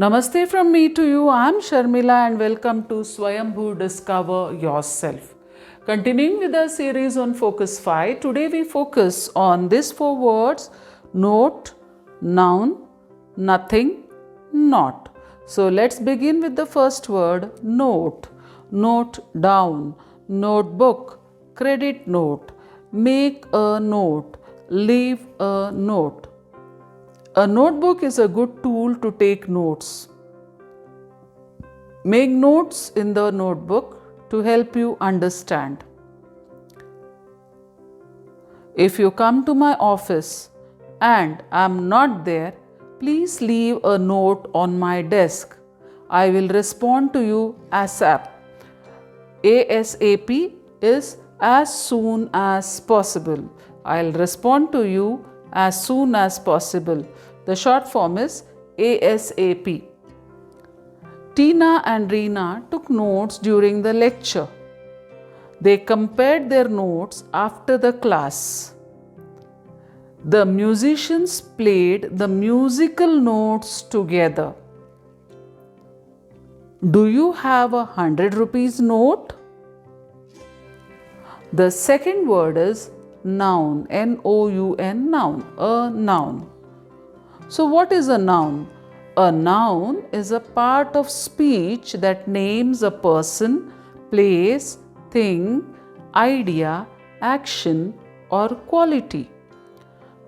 Namaste from me to you. I am Sharmila and welcome to Swayambhu Discover Yourself. Continuing with our series on Focus 5, today we focus on these four words: note, noun, nothing, not. So let's begin with the first word, note. Note down, notebook, credit note, make a note, leave a note. A notebook is a good tool to take notes. Make notes in the notebook to help you understand. If you come to my office and I am not there, please leave a note on my desk. I will respond to you ASAP. ASAP is as soon as possible. I'll respond to you as soon as possible. The short form is ASAP. Tina and Reena took notes during the lecture. They compared their notes after the class. The musicians played the musical notes together. Do you have a 100 rupees note? The second word is noun, N-O-U-N, noun, a noun. So what is a noun? A noun is a part of speech that names a person, place, thing, idea, action or quality.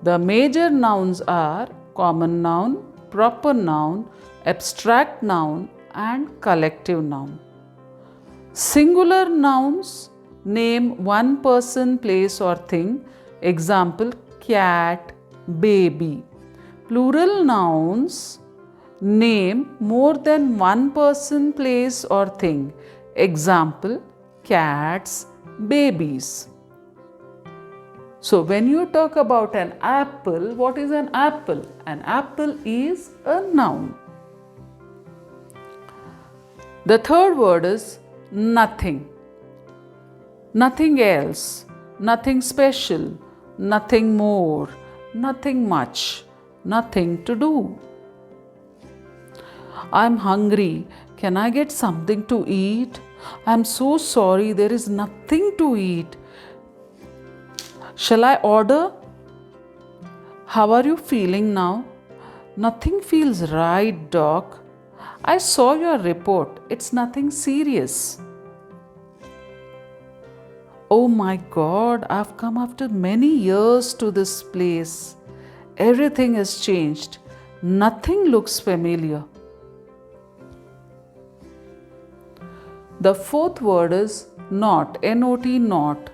The major nouns are common noun, proper noun, abstract noun and collective noun. Singular nouns name one person, place or thing. Example, cat, baby. Plural nouns name more than one person, place or thing. Example, cats, babies. So when you talk about an apple, what is an apple? An apple is a noun. The third word is nothing. Nothing else, nothing special, nothing more, nothing much, nothing to do. I'm hungry. Can I get something to eat? I'm so sorry, there is nothing to eat. Shall I order? How are you feeling now? Nothing feels right, doc. I saw your report. It's nothing serious. Oh my God, I've come after many years to this place. Everything has changed. Nothing looks familiar. The fourth word is not, N-O-T, not.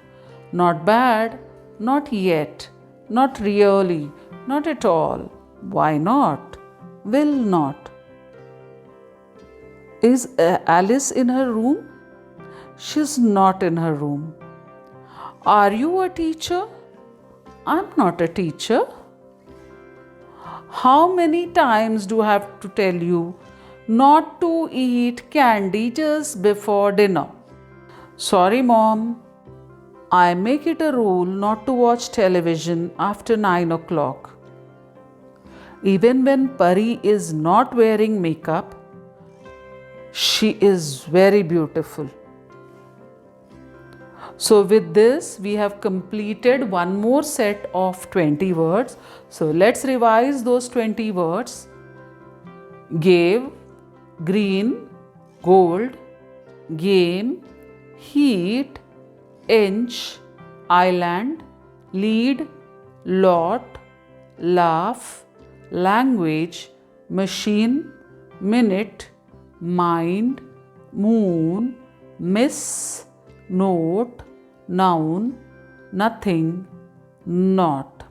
Not bad, not yet, not really, not at all. Why not? Will not. Is Alice in her room? She's not in her room. Are you a teacher? I'm not a teacher. How many times do I have to tell you not to eat candy just before dinner? Sorry, Mom. I make it a rule not to watch television after 9 o'clock. Even when Pari is not wearing makeup, she is very beautiful. So with this, we have completed one more set of 20 words. So let's revise those 20 words. Gave, green, gold, game, heat, inch, island, lead, lot, laugh, language, machine, minute, mind, moon, miss, note, noun, nothing, not.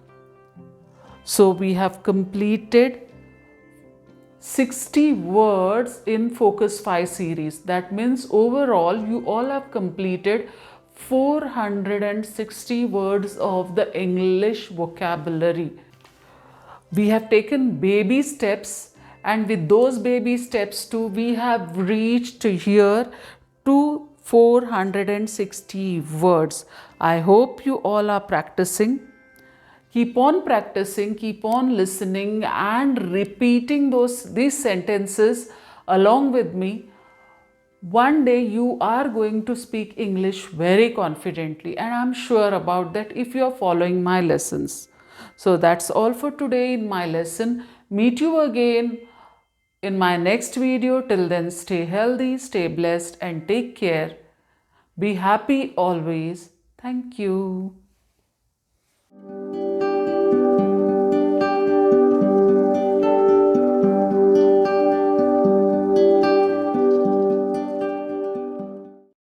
So we have completed 60 words in Focus 5 series. That means overall you all have completed 460 words of the English vocabulary. We have taken baby steps, and with those baby steps too, we have reached here to 460 words. I hope you all are practicing. Keep on practicing, keep on listening and repeating these sentences along with me. One day you are going to speak English very confidently, and I'm sure about that if you are following my lessons. So that's all for today in my lesson. Meet you again in my next video. Till then, stay healthy, stay blessed, and take care. Be happy always. Thank you.